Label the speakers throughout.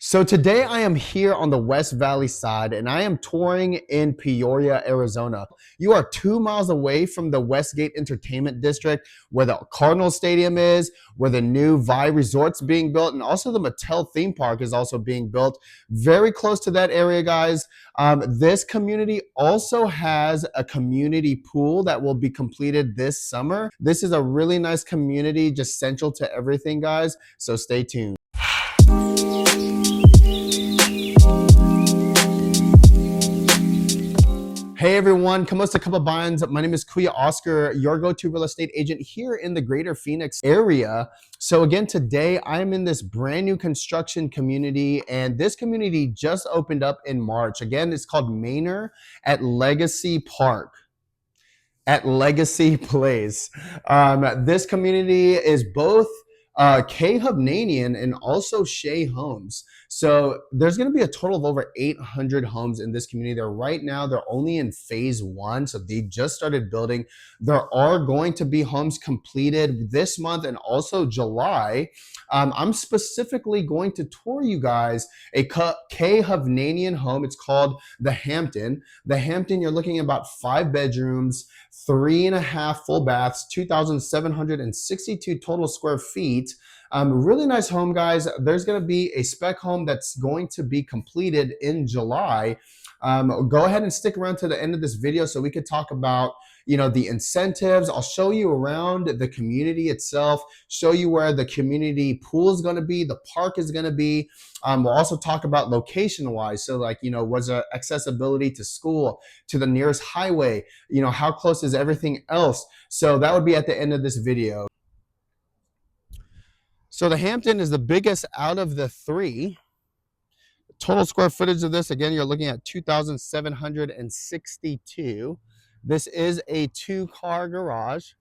Speaker 1: So today I am here on the West Valley side and I am touring in Peoria, Arizona. You are 2 miles away from the Westgate Entertainment District where the Cardinal Stadium is, where the new Vi Resort's being built, and also the Mattel theme park is also being built. Very close to that area, guys. This community also has a community pool that will be completed this summer. This is a really nice community, just central to everything, guys. So stay tuned. Hey everyone, Kamosta Cup of Binds. My name is Kuya Oscar, your go-to real estate agent here in the greater Phoenix area. So again, today I'm in this brand new construction community, and this community just opened up in March. Again, it's called Manor at Legacy Park. At Legacy Place. This community is both Hovnanian and also Shea Homes. So there's going to be a total of over 800 homes in this community. They're only in phase one, so they just started building. There are going to be homes completed this month and also July. I'm specifically going to tour you guys a Hovnanian home. It's called the Hampton. The Hampton, you're looking at about 5 bedrooms, 3.5 full baths, 2,762 total square feet. Really nice home, guys. There's going to be a spec home that's going to be completed in July. Go ahead and stick around to the end of this video so we could talk about the incentives. I'll show you around the community itself, show you where the community pool is going to be, the park is going to be. We'll also talk about location wise. So was there accessibility to school, to the nearest highway, how close is everything else? So that would be at the end of this video. So the Hampton is the biggest out of the three. Total square footage of this, again, you're looking at 2,762. This is a 2-car garage.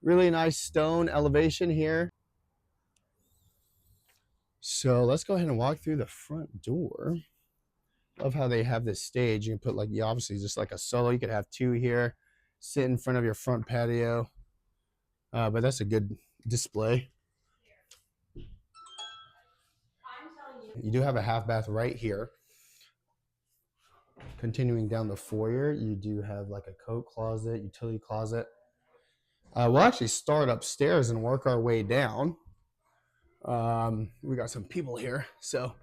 Speaker 1: Really nice stone elevation here. So let's go ahead and walk through the front door. Love how they have this stage. You can put obviously just like a solo. You could have 2 here, sit in front of your front patio. But that's a good display. You do have a half bath right here. Continuing down the foyer, you do have like a coat closet, utility closet. We'll actually start upstairs and work our way down. We got some people here, so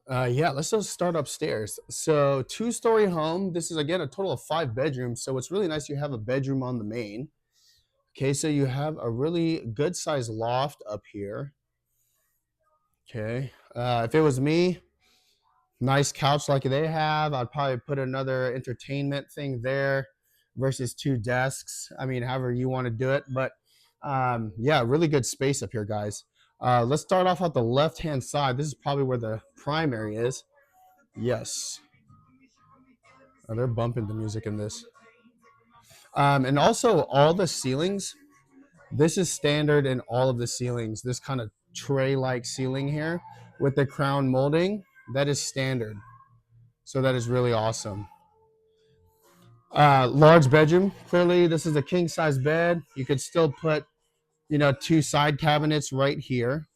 Speaker 1: yeah, let's just start upstairs. So 2-story home. This is again a total of 5 bedrooms. So it's really nice you have a bedroom on the main. Okay, so you have a really good sized loft up here. Okay, if it was me, nice couch like they have, I'd probably put another entertainment thing there versus 2 desks. I mean, however you want to do it, but yeah, really good space up here, guys. Let's start off at the left-hand side. This is probably where the primary is. Yes. Oh, they're bumping the music in this. And also all the ceilings, this is standard in all of the ceilings. This kind of tray-like ceiling here with the crown molding, that is standard. So that is really awesome. Large bedroom. Clearly, this is a king-size bed. You could still put, 2 side cabinets right here.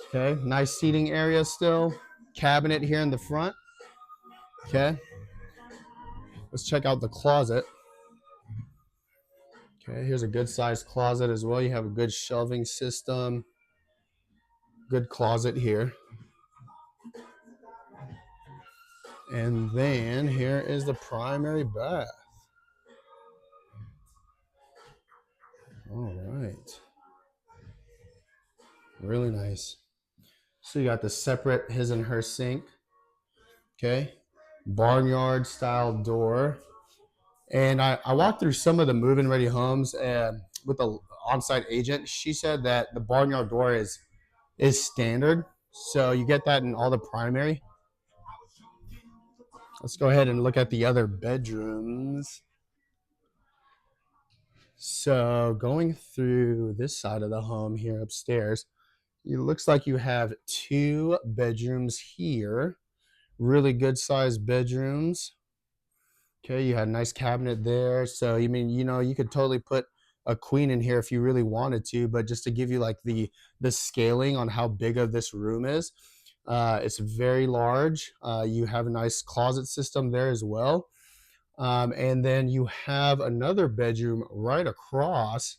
Speaker 1: Okay, nice seating area still. Cabinet here in the front. Okay. Let's check out the closet. Okay, here's a good sized closet as well. You have a good shelving system. Good closet here. And then here is the primary bath. All right. Really nice. So you got the separate his and her sink. Okay. Barnyard style door. And I walked through some of the move-in ready homes with the on-site agent. She said that the barnyard door is standard. So you get that in all the primary. Let's go ahead and look at the other bedrooms. So going through this side of the home here upstairs, it looks like you have 2 bedrooms here. Really good sized bedrooms. Okay, you had a nice cabinet there. So you could totally put a queen in here if you really wanted to, but just to give you like the scaling on how big of this room is. It's very large. You have a nice closet system there as well. And then you have another bedroom right across,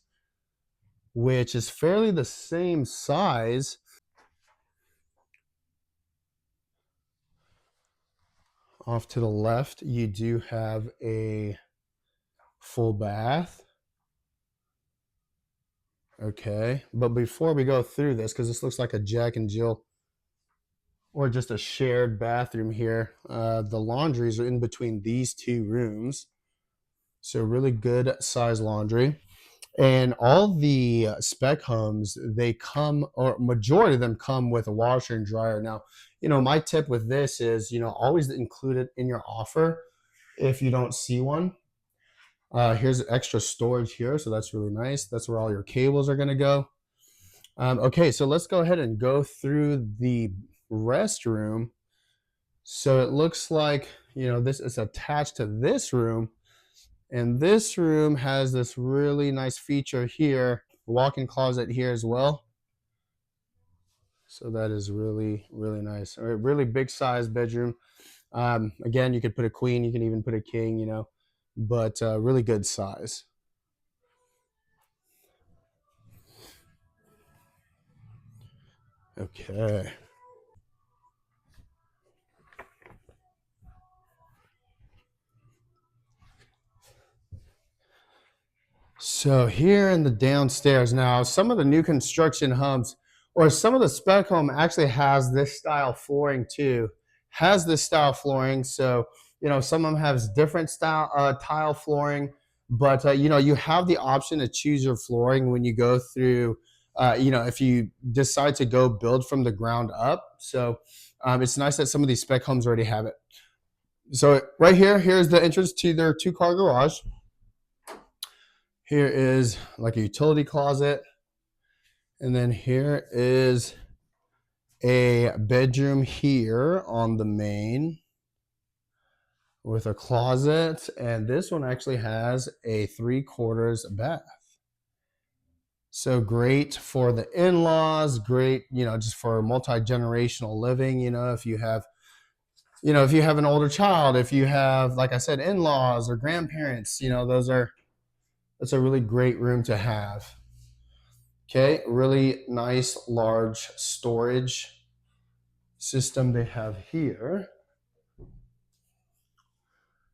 Speaker 1: which is fairly the same size. Off to the left, you do have a full bath. Okay, but before we go through this, because this looks like a Jack and Jill or just a shared bathroom here, the laundries are in between these two rooms. So really good size laundry. And all the spec homes, they come, or majority of them come with a washer and dryer. Now, my tip with this is, always include it in your offer if you don't see one. Here's extra storage here, so that's really nice. That's where all your cables are going to go. Okay, so let's go ahead and go through the restroom. So it looks like, this is attached to this room. And this room has this really nice feature here, walk-in closet here as well. So that is really, really nice. A really big size bedroom. Again, you could put a queen, you can even put a king, but really good size. Okay. So here in the downstairs now, some of the new construction homes or some of the spec home actually has this style flooring too. Has this style flooring. So, some of them has different style tile flooring, but you have the option to choose your flooring when you go through. If you decide to go build from the ground up. So it's nice that some of these spec homes already have it. So right here, here's the entrance to their 2-car garage. Here is like a utility closet. And then here is a bedroom here on the main with a closet. And this one actually has a 3/4 bath. So great for the in-laws, great, just for multi-generational living, if you have an older child, if you have, like I said, in-laws or grandparents, that's a really great room to have. Okay, really nice large storage system they have here.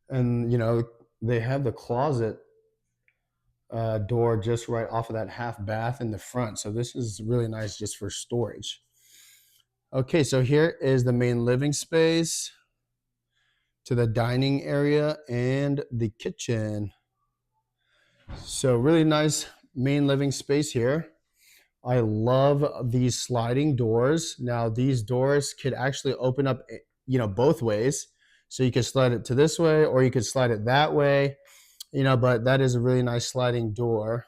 Speaker 1: And, they have the closet door just right off of that half bath in the front. So this is really nice just for storage. Okay, so here is the main living space to the dining area and the kitchen. So really nice main living space here. I love these sliding doors. Now these doors could actually open up, both ways. So you could slide it to this way or you could slide it that way, but that is a really nice sliding door.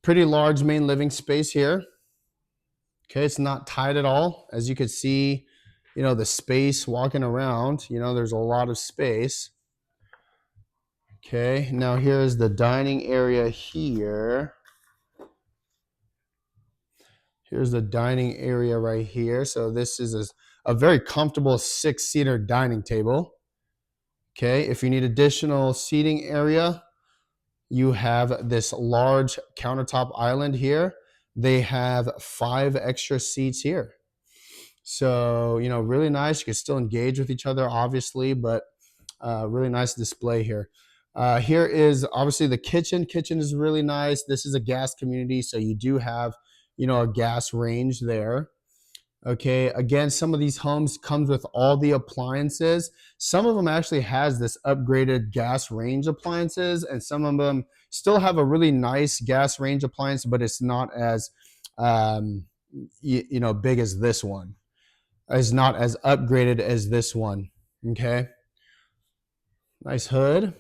Speaker 1: Pretty large main living space here. Okay, it's not tight at all. As you can see, the space walking around, there's a lot of space. Okay, now here's the dining area here. Here's the dining area right here. So this is a very comfortable 6-seater dining table. Okay, if you need additional seating area, you have this large countertop island here. They have 5 extra seats here. So, really nice. You can still engage with each other, obviously, but really nice display here. Here is obviously the kitchen. Kitchen is really nice. This is a gas community, so you do have, a gas range there. Okay, again, some of these homes comes with all the appliances. Some of them actually has this upgraded gas range appliances, and some of them still have a really nice gas range appliance, but it's not as big as this one. It's not as upgraded as this one. Okay, nice hood.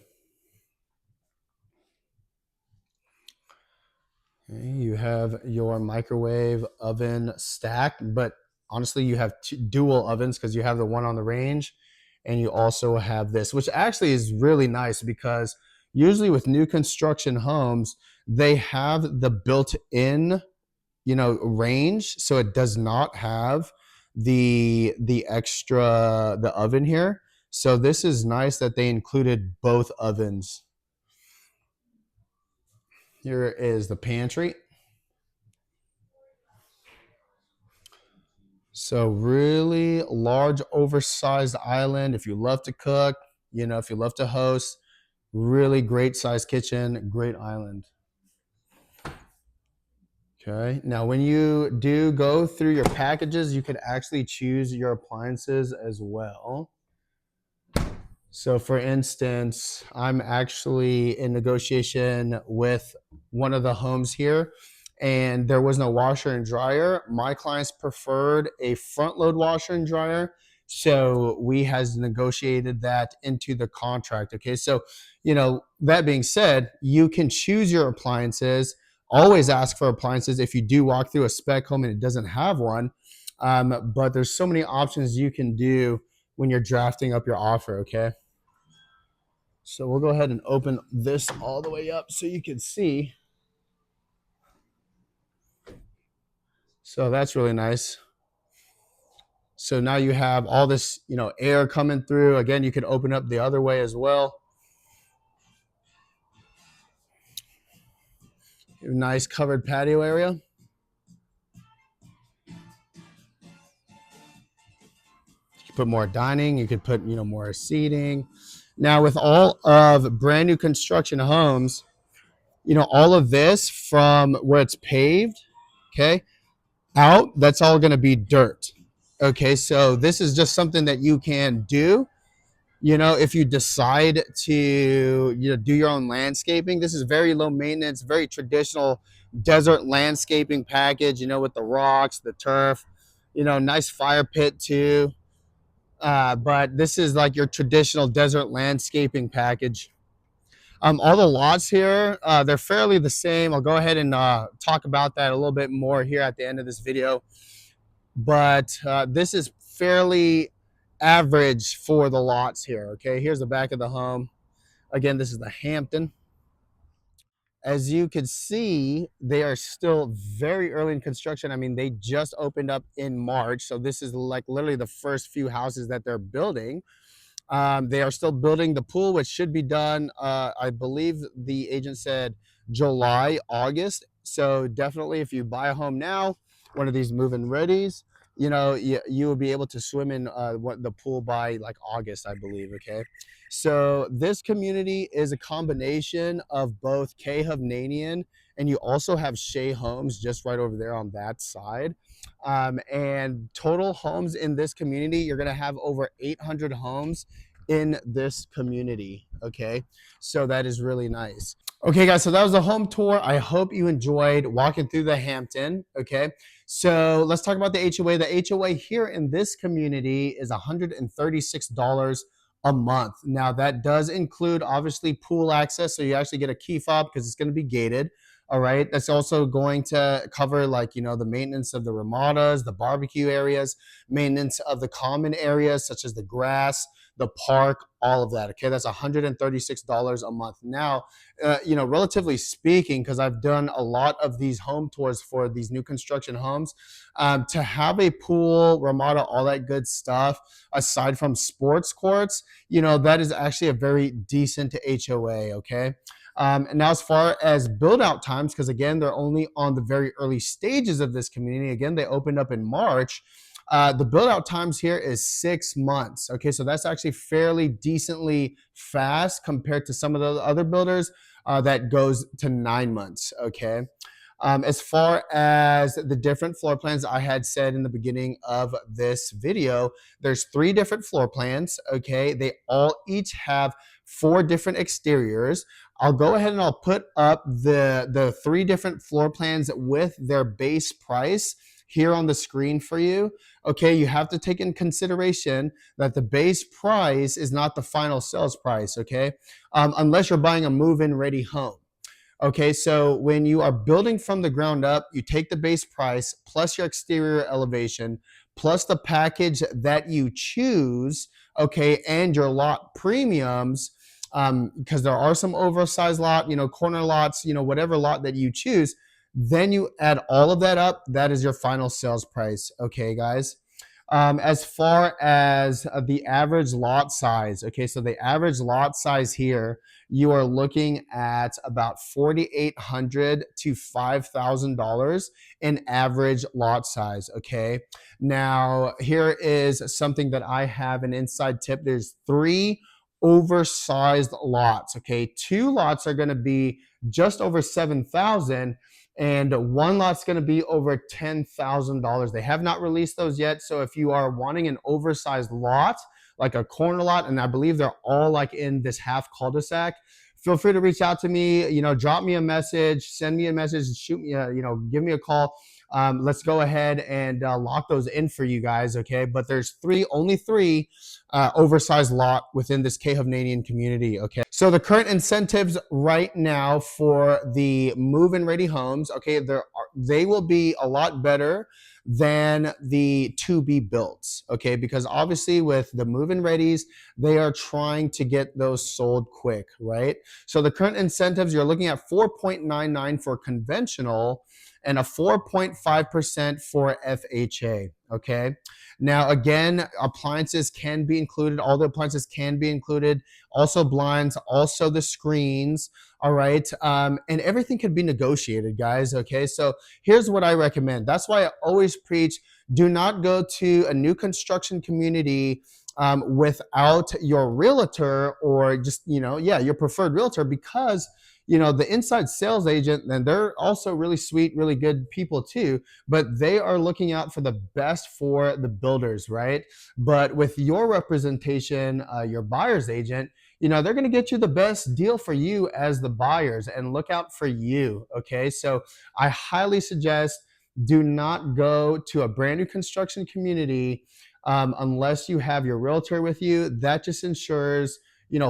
Speaker 1: Okay, you have your microwave oven stack, but honestly, you have 2 dual ovens because you have the one on the range and you also have this, which actually is really nice because usually with new construction homes, they have the built-in, range. So it does not have the extra the oven here. So this is nice that they included both ovens. Here is the pantry. So really large, oversized island. If you love to cook, if you love to host, really great size kitchen, great island. Okay. Now, when you do go through your packages, you could actually choose your appliances as well. So for instance, I'm actually in negotiation with one of the homes here, and there was no washer and dryer. My clients preferred a front load washer and dryer. So we has negotiated that into the contract. Okay. So, that being said, you can choose your appliances. Always ask for appliances if you do walk through a spec home and it doesn't have one. But there's so many options you can do when you're drafting up your offer. Okay. So we'll go ahead and open this all the way up so you can see. So that's really nice. So now you have all this, air coming through. Again, you could open up the other way as well. Nice covered patio area. You could put more dining. You could put, more seating. Now with all of brand new construction homes, all of this from where it's paved, okay, out, that's all going to be dirt. Okay, so this is just something that you can do. If you decide to do your own landscaping, this is very low maintenance, very traditional desert landscaping package, with the rocks, the turf, nice fire pit too. But this is like your traditional desert landscaping package. All the lots here, they're fairly the same. I'll go ahead and talk about that a little bit more here at the end of this video. But this is fairly average for the lots here. Okay, here's the back of the home. Again, this is the Hampton. As you can see, they are still very early in construction. I mean, they just opened up in March. So this is like literally the first few houses that they're building. They are still building the pool, which should be done, I believe the agent said July, August. So definitely if you buy a home now, one of these move-in readies, you will be able to swim in the pool by like August, I believe. Okay. So this community is a combination of both Hovnanian, and you also have Shea Homes just right over there on that side. And total homes in this community, you're going to have over 800 homes in this community. Okay, so that is really nice. Okay, guys, so that was the home tour. I hope you enjoyed walking through the Hampton. Okay, so let's talk about the HOA. The HOA here in this community is $136 a month. Now that does include obviously pool access, so you actually get a key fob because it's going to be gated. All right, that's also going to cover like the maintenance of the ramadas, the barbecue areas, maintenance of the common areas such as the grass, the park, all of that. Okay, that's $136 a month. Now, relatively speaking, because I've done a lot of these home tours for these new construction homes, to have a pool, ramada, all that good stuff, aside from sports courts, that is actually a very decent HOA. Okay. And now as far as build out times, because again, they're only on the very early stages of this community. Again, they opened up in March. The build out times here is 6 months. Okay, so that's actually fairly decently fast compared to some of the other builders that goes to 9 months. Okay. As far as the different floor plans, I had said in the beginning of this video, there's 3 different floor plans. Okay, they all each have 4 different exteriors. I'll go ahead and I'll put up the 3 different floor plans with their base price here on the screen for you. Okay, you have to take in consideration that the base price is not the final sales price. Okay, unless you're buying a move-in ready home. Okay, so when you are building from the ground up, you take the base price plus your exterior elevation plus the package that you choose, okay, and your lot premiums, because there are some oversized lot, corner lots, whatever lot that you choose. Then you add all of that up. That is your final sales price. Okay, guys. As far as the average lot size, okay, so the average lot size here, you are looking at about $4,800 to $5,000 in average lot size, okay? Now, here is something that I have an inside tip. There's three oversized lots, okay? Two lots are going to be just over 7,000 and one lot's going to be over $10,000. They have not released those yet. So if you are wanting an oversized lot, like a corner lot, and I believe they're all like in this half cul-de-sac, feel free to reach out to me, drop me a message, send me a message, shoot me give me a call. Let's go ahead and lock those in for you guys, okay? But there's only three oversized lot within this Hovnanian community, okay? So the current incentives right now for the move-in ready homes, okay, they will be a lot better than the to-be builds, okay? Because obviously with the move-in readies, they are trying to get those sold quick, right? So the current incentives, you're looking at 4.99 for conventional and a 4.5% for FHA, okay? Now, again, appliances can be included. All the appliances can be included. Also blinds, also the screens, all right? And everything can be negotiated, guys, okay? So here's what I recommend. That's why I always preach, do not go to a new construction community without your realtor or just, your preferred realtor, because the inside sales agent, and they're also really sweet, really good people too, but they are looking out for the best for the builders, right? But with your representation, your buyer's agent, they're going to get you the best deal for you as the buyers and look out for you, okay? So I highly suggest do not go to a brand new construction community unless you have your realtor with you. That just ensures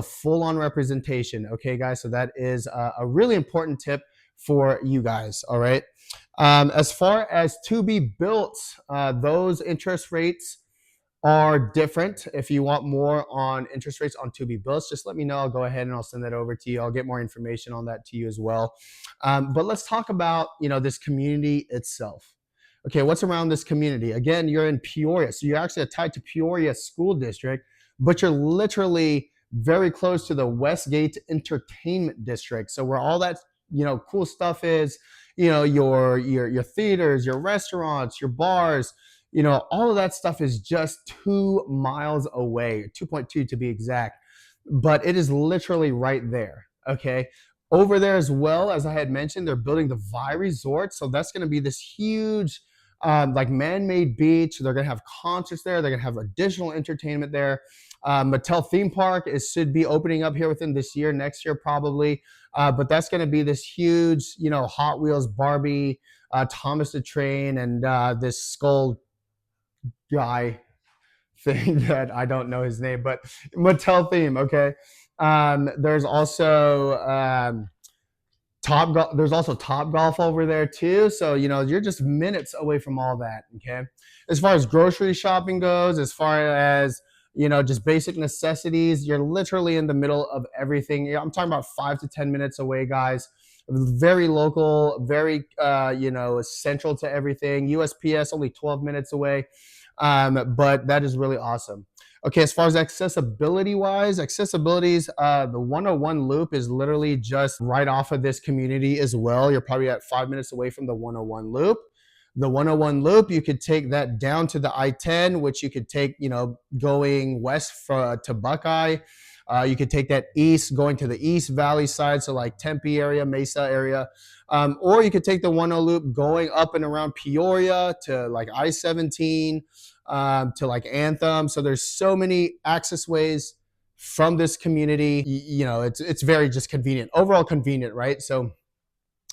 Speaker 1: full on representation. Okay, guys. So that is a really important tip for you guys. All right. As far as to be built, those interest rates are different. If you want more on interest rates on to be built, just let me know. I'll go ahead and I'll send that over to you. I'll get more information on that to you as well. But let's talk about, this community itself. Okay, what's around this community? Again, you're in Peoria, so you're actually tied to Peoria School District, but you're literally very close to the Westgate Entertainment District. So where all that cool stuff is, your theaters, your restaurants, your bars, all of that stuff is just 2 miles away, 2.2 to be exact. But it is literally right there. Okay. Over there as well, as I had mentioned, they're building the Vi Resort. So that's going to be this huge like man-made beach. They're going to have concerts there. They're going to have additional entertainment there. Mattel theme park should be opening up here within this year, next year probably. But that's going to be this huge, Hot Wheels, Barbie, Thomas the Train, and this skull guy thing that I don't know his name, but Mattel theme. Okay. There's also there's also Top Golf over there too. So, you're just minutes away from all that. Okay. As far as grocery shopping goes, as far as, just basic necessities, you're literally in the middle of everything. I'm talking about 5 to 10 minutes away, guys. Very local, very, central to everything. USPS only 12 minutes away. But that is really awesome. Okay, as far as accessibility wise, the 101 loop is literally just right off of this community as well. You're probably at 5 minutes away from the 101 loop. The 101 loop, you could take that down to the I-10, which you could take, going west to Buckeye. You could take that east, going to the East Valley side, so like Tempe area, Mesa area. Or you could take the 10 loop going up and around Peoria to like I-17, to like Anthem. So there's so many access ways from this community. It's very just convenient, overall convenient, right? So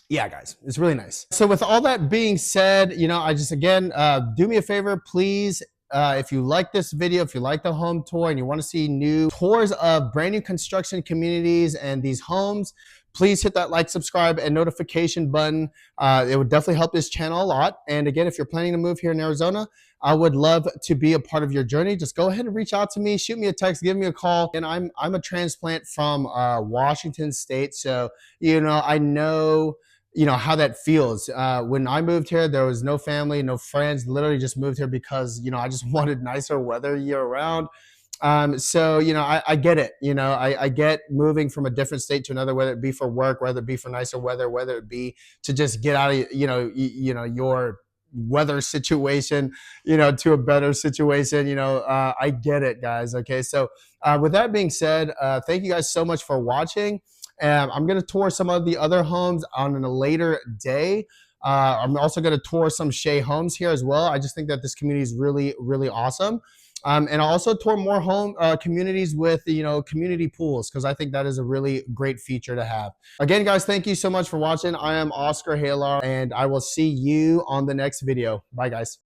Speaker 1: yeah, guys, it's really nice. So with all that being said, I just, again, do me a favor, please. If you like this video, if you like the home tour and you want to see new tours of brand new construction communities and these homes, please hit that like, subscribe, and notification button. It would definitely help this channel a lot. And again, if you're planning to move here in Arizona, I would love to be a part of your journey. Just go ahead and reach out to me, shoot me a text, give me a call. And I'm a transplant from Washington State. So, I know how that feels. When I moved here, there was no family, no friends. Literally, just moved here because I just wanted nicer weather year round. So I get it. I get moving from a different state to another, whether it be for work, whether it be for nicer weather, whether it be to just get out of your weather situation, to a better situation. I get it, guys. Okay, so with that being said, thank you guys so much for watching. I'm going to tour some of the other homes on a later day. I'm also going to tour some Shea homes here as well. I just think that this community is really, really awesome. And I'll also tour more home communities with community pools, because I think that is a really great feature to have. Again, guys, thank you so much for watching. I am Oscar Halar, and I will see you on the next video. Bye, guys.